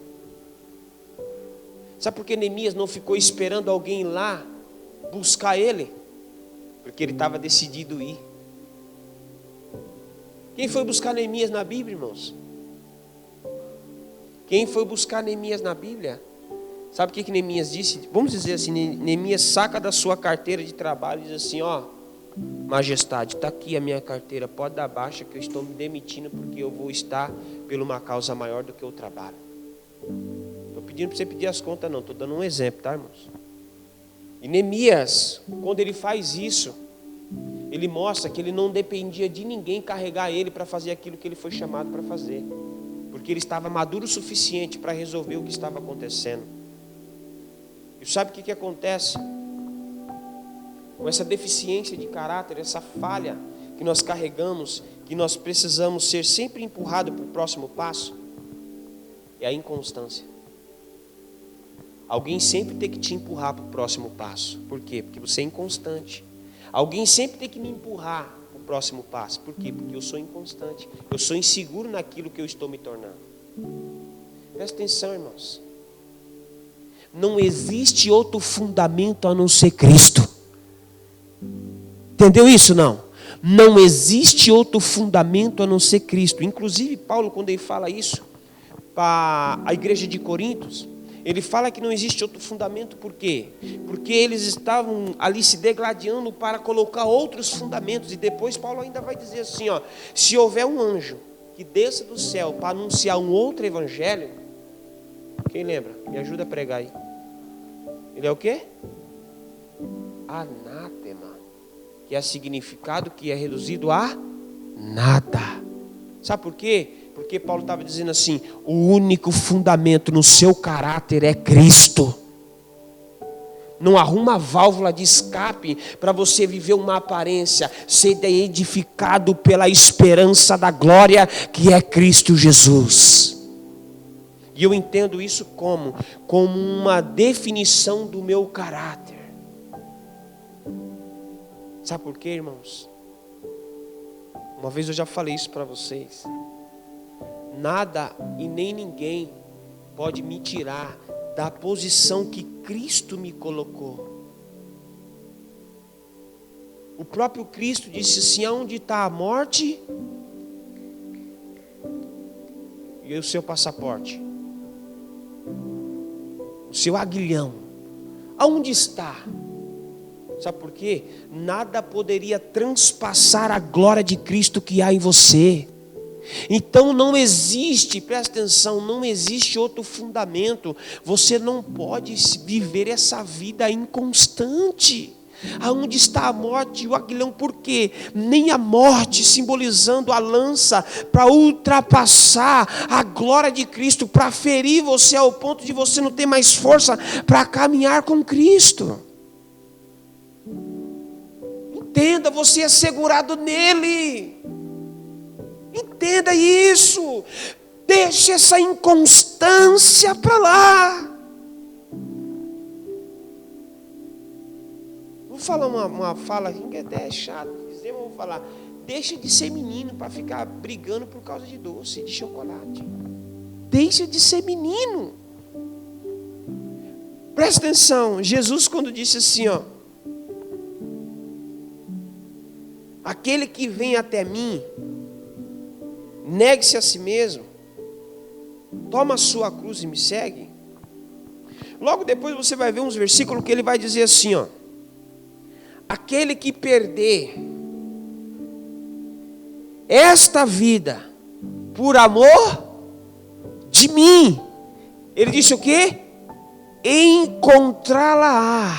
Sabe por que Neemias não ficou esperando alguém lá buscar ele? Porque ele estava decidido a ir. Quem foi buscar Neemias na Bíblia, irmãos? Quem foi buscar Neemias na Bíblia? Sabe o que Neemias disse? Vamos dizer assim, Neemias saca da sua carteira de trabalho e diz assim, ó, majestade, está aqui a minha carteira, pode dar baixa que eu estou me demitindo porque eu vou estar por uma causa maior do que o trabalho. Estou pedindo para você pedir as contas não, estou dando um exemplo, tá, irmãos? E Neemias, quando ele faz isso, ele mostra que ele não dependia de ninguém carregar ele para fazer aquilo que ele foi chamado para fazer. Porque ele estava maduro o suficiente para resolver o que estava acontecendo. E sabe o que acontece? Com essa deficiência de caráter, essa falha que nós carregamos, que nós precisamos ser sempre empurrados para o próximo passo, é a inconstância. Alguém sempre tem que te empurrar para o próximo passo. Por quê? Porque você é inconstante. Alguém sempre tem que me empurrar para o próximo passo. Por quê? Porque eu sou inconstante. Eu sou inseguro naquilo que eu estou me tornando. Presta atenção, irmãos. Não existe outro fundamento a não ser Cristo. Entendeu isso, não? Não existe outro fundamento a não ser Cristo. Inclusive, Paulo, quando ele fala isso para a igreja de Corintos, ele fala que não existe outro fundamento. Por quê? Porque eles estavam ali se degladiando para colocar outros fundamentos. E depois Paulo ainda vai dizer assim, ó, se houver um anjo que desça do céu para anunciar um outro evangelho, quem lembra? Me ajuda a pregar aí. Ele é o quê? Anátema. Que é significado que é reduzido a nada. Sabe por quê? Porque Paulo estava dizendo assim: o único fundamento no seu caráter é Cristo. Não arruma válvula de escape para você viver uma aparência, ser edificado pela esperança da glória que é Cristo Jesus. E eu entendo isso como uma definição do meu caráter. Sabe por quê, irmãos? Uma vez eu já falei isso para vocês. Nada e nem ninguém pode me tirar da posição que Cristo me colocou. O próprio Cristo disse assim: aonde está a morte e o seu passaporte, o seu aguilhão, aonde está? Sabe por quê? Nada poderia transpassar a glória de Cristo que há em você. Então não existe, presta atenção, não existe outro fundamento. Você não pode viver essa vida inconstante. Aonde está a morte e o aguilhão? Por quê? Nem a morte, simbolizando a lança, para ultrapassar a glória de Cristo, para ferir você ao ponto de você não ter mais força para caminhar com Cristo. Entenda, você é segurado nele. Entenda isso. Deixe essa inconstância para lá. Vou falar uma fala que até é chato dizer, mas vou falar. Deixa de ser menino para ficar brigando por causa de doce, de chocolate. Deixa de ser menino. Presta atenção. Jesus, quando disse assim, ó: aquele que vem até mim, negue-se a si mesmo, toma a sua cruz e me segue. Logo depois você vai ver uns versículos que ele vai dizer assim, ó: aquele que perder esta vida por amor de mim, ele disse o quê? Encontrá-la-á.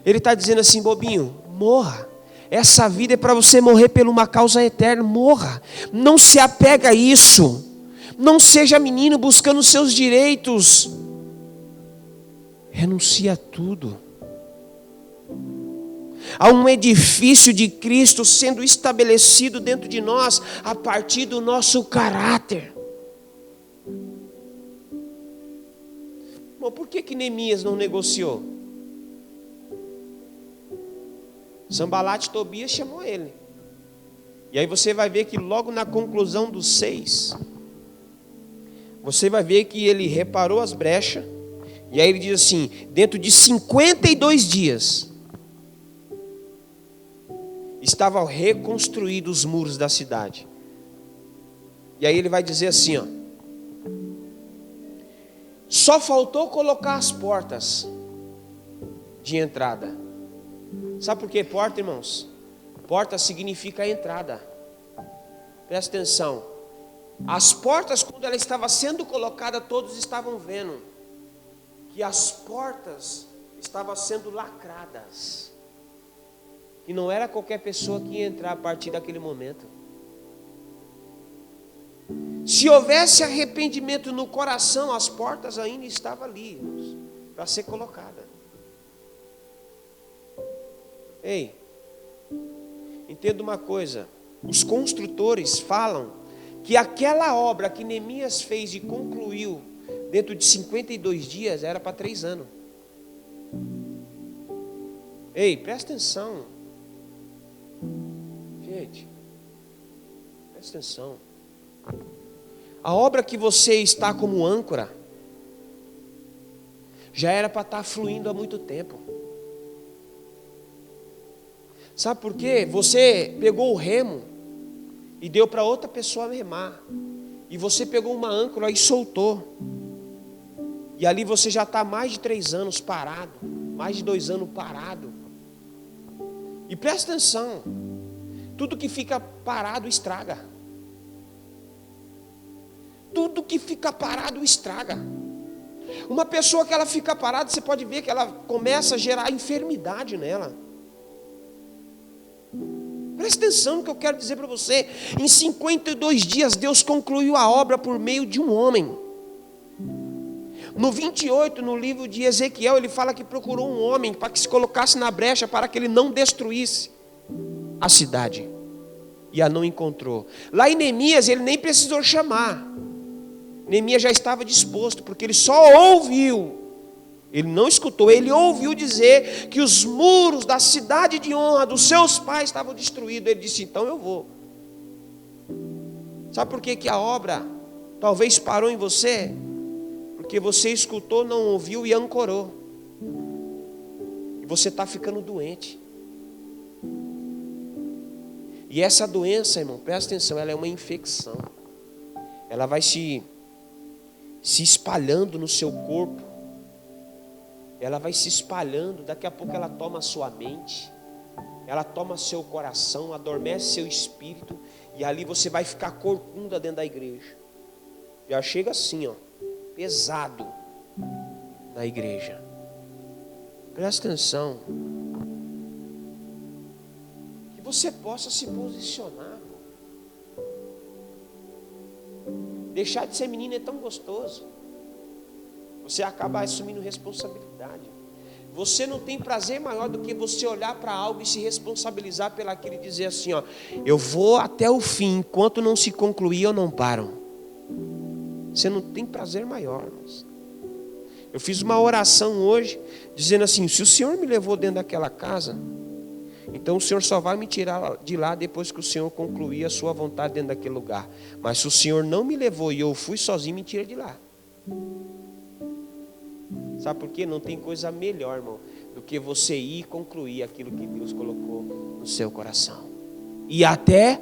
Ele está dizendo assim: bobinho, morra. Essa vida é para você morrer por uma causa eterna. Morra. Não se apega a isso. Não seja menino buscando seus direitos. Renuncia a tudo. Há um edifício de Cristo sendo estabelecido dentro de nós a partir do nosso caráter. Bom, por que Neemias não negociou? Sanbalate e Tobias chamou ele. E aí você vai ver que logo na conclusão dos 6, você vai ver que ele reparou as brechas. E aí ele diz assim: dentro de 52 dias estavam reconstruídos os muros da cidade. E aí ele vai dizer assim, ó: só faltou colocar as portas de entrada. Sabe por que porta, irmãos? Porta significa entrada. Presta atenção. As portas, quando ela estava sendo colocada, todos estavam vendo que as portas estavam sendo lacradas. Que não era qualquer pessoa que ia entrar a partir daquele momento. Se houvesse arrependimento no coração, as portas ainda estavam ali, irmãos, para ser colocada. Ei, entenda uma coisa: os construtores falam que aquela obra que Neemias fez e concluiu dentro de 52 dias era para 3 anos. Ei, presta atenção. Gente, presta atenção. A obra que você está como âncora já era para estar fluindo há muito tempo. Sabe por quê? Você pegou o remo e deu para outra pessoa remar. E você pegou uma âncora e soltou. E ali você já está mais de 3 anos parado. Mais de 2 anos parado. E presta atenção. Tudo que fica parado estraga. Tudo que fica parado estraga. Uma pessoa que ela fica parada, você pode ver que ela começa a gerar enfermidade nela. Presta atenção no que eu quero dizer para você. Em 52 dias, Deus concluiu a obra por meio de um homem. No 28, no livro de Ezequiel, ele fala que procurou um homem para que se colocasse na brecha, para que ele não destruísse a cidade. E a não encontrou. Lá em Neemias, ele nem precisou chamar. Neemias já estava disposto, porque ele só ouviu. Ele não escutou, ele ouviu dizer que os muros da cidade de honra dos seus pais estavam destruídos. Ele disse, então eu vou. Sabe por que a obra talvez parou em você? Porque você escutou, não ouviu e ancorou. E você está ficando doente. E essa doença, irmão, presta atenção, ela é uma infecção. Ela vai se espalhando no seu corpo. Ela vai se espalhando, daqui a pouco ela toma a sua mente, ela toma seu coração, adormece seu espírito, e ali você vai ficar corcunda dentro da igreja. Já chega assim, ó, pesado na igreja. Presta atenção. Que você possa se posicionar. Deixar de ser menino é tão gostoso. Você acaba assumindo responsabilidade. Você não tem prazer maior do que você olhar para algo e se responsabilizar pelaquilo e dizer assim, ó, eu vou até o fim, enquanto não se concluir eu não paro. Você não tem prazer maior, irmãos. Eu fiz uma oração hoje, dizendo assim, se o Senhor me levou dentro daquela casa, então o Senhor só vai me tirar de lá depois que o Senhor concluir a sua vontade dentro daquele lugar. Mas se o Senhor não me levou e eu fui sozinho, me tira de lá. Sabe por quê? Não tem coisa melhor, irmão, do que você ir e concluir aquilo que Deus colocou no seu coração. E até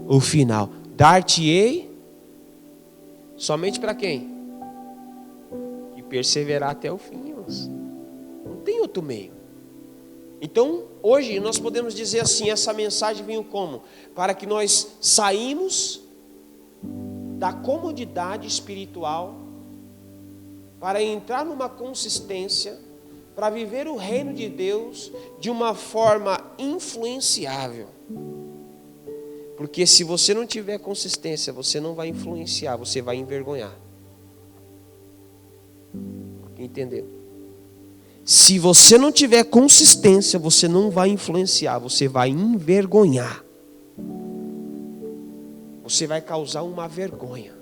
o final. Dar-te-ei somente para quem? E perseverar até o fim, irmãos. Não tem outro meio. Então, hoje nós podemos dizer assim, essa mensagem veio como? Para que nós saímos da comodidade espiritual, para entrar numa consistência, para viver o reino de Deus de uma forma influenciável. Porque se você não tiver consistência, você não vai influenciar, você vai envergonhar. Entendeu? Se você não tiver consistência, você não vai influenciar, você vai envergonhar. Você vai causar uma vergonha.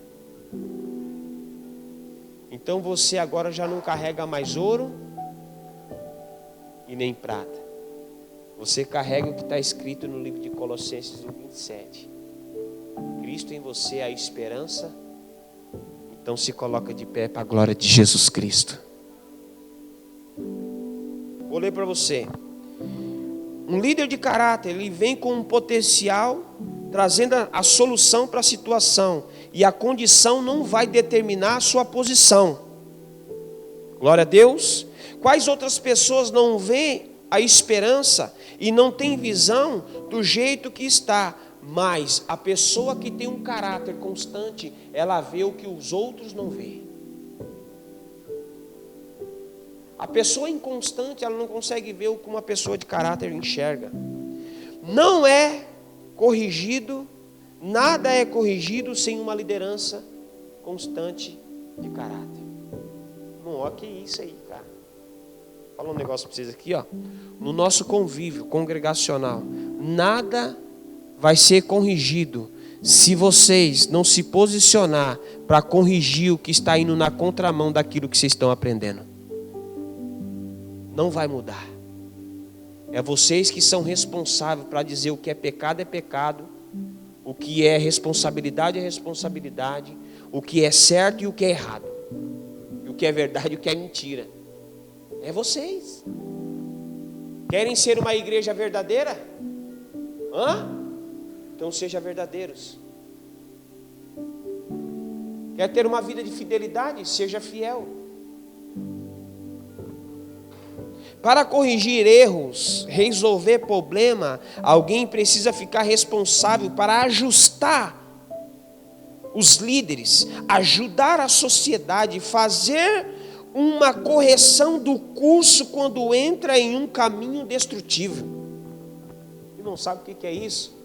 Então você agora já não carrega mais ouro e nem prata. Você carrega o que está escrito no livro de Colossenses 1:27. Cristo em você é a esperança. Então se coloca de pé para a glória de Jesus Cristo. Vou ler para você. Um líder de caráter, ele vem com um potencial, trazendo a solução para a situação. E a condição não vai determinar a sua posição. Glória a Deus. Quais outras pessoas não veem a esperança e não têm visão do jeito que está? Mas a pessoa que tem um caráter constante, ela vê o que os outros não veem. A pessoa inconstante, ela não consegue ver o que uma pessoa de caráter enxerga. Não é corrigido, nada é corrigido sem uma liderança constante de caráter. Não, ó, que isso aí, cara. Fala um negócio para vocês aqui, ó. No nosso convívio congregacional, nada vai ser corrigido se vocês não se posicionar para corrigir o que está indo na contramão daquilo que vocês estão aprendendo. Não vai mudar. É vocês que são responsáveis para dizer o que é pecado, o que é responsabilidade, o que é certo e o que é errado, e o que é verdade e o que é mentira. É vocês. Querem ser uma igreja verdadeira? Então seja verdadeiros. Quer ter uma vida de fidelidade? Seja fiel. Para corrigir erros, resolver problema, alguém precisa ficar responsável para ajustar os líderes, ajudar a sociedade, fazer uma correção do curso quando entra em um caminho destrutivo. E não sabe o que é isso?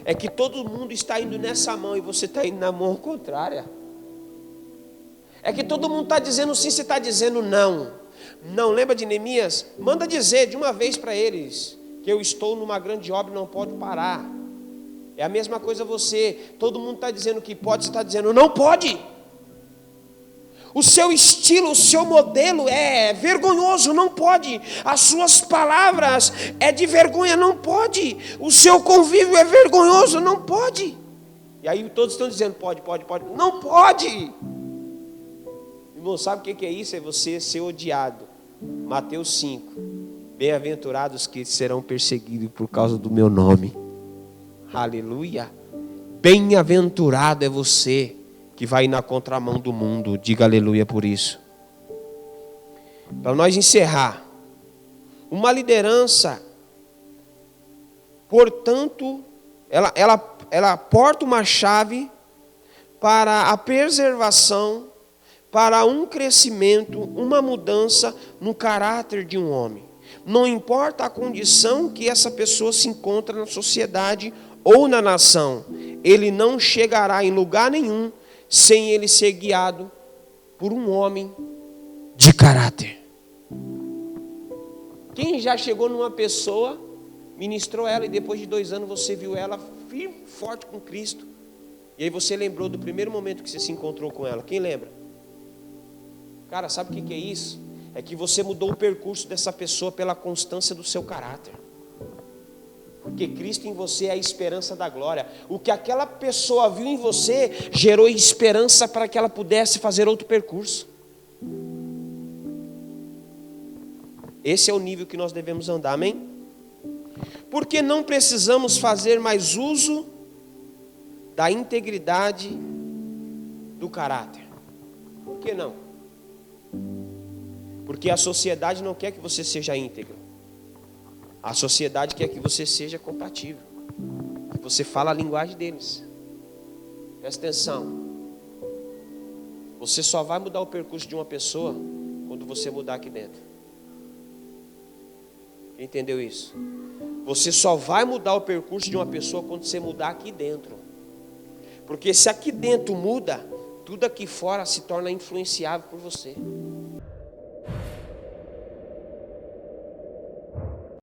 é que todo mundo está indo nessa mão e você está indo na mão contrária. É que todo mundo está dizendo sim, você está dizendo não. Não, lembra de Neemias? Manda dizer de uma vez para eles que eu estou numa grande obra e não pode parar. É a mesma coisa você, todo mundo está dizendo que pode, você está dizendo não pode. O seu estilo, o seu modelo é vergonhoso, não pode. As suas palavras é de vergonha, não pode. O seu convívio é vergonhoso, não pode. E aí todos estão dizendo pode. Não pode. Irmão, sabe o que é isso? É você ser odiado. Mateus 5. Bem-aventurados que serão perseguidos por causa do meu nome. Aleluia. Bem-aventurado é você que vai na contramão do mundo. Diga aleluia por isso. Para nós encerrar, uma liderança, portanto, ela porta uma chave para a preservação, para um crescimento, uma mudança no caráter de um homem. Não importa a condição que essa pessoa se encontra na sociedade ou na nação, ele não chegará em lugar nenhum sem ele ser guiado por um homem de caráter. Quem já chegou numa pessoa, ministrou ela e depois de 2 anos você viu ela firme, forte com Cristo, e aí você lembrou do primeiro momento que você se encontrou com ela? Quem lembra? Cara, sabe o que é isso? É que você mudou o percurso dessa pessoa pela constância do seu caráter. Porque Cristo em você é a esperança da glória. O que aquela pessoa viu em você gerou esperança para que ela pudesse fazer outro percurso. Esse é o nível que nós devemos andar, amém? Porque não precisamos fazer mais uso da integridade do caráter. Por que não? Porque a sociedade não quer que você seja íntegro. A sociedade quer que você seja compatível, que você fale a linguagem deles. Presta atenção. Você só vai mudar o percurso de uma pessoa quando você mudar aqui dentro. Entendeu isso? Você só vai mudar o percurso de uma pessoa quando você mudar aqui dentro. Porque se aqui dentro muda, tudo aqui fora se torna influenciável por você.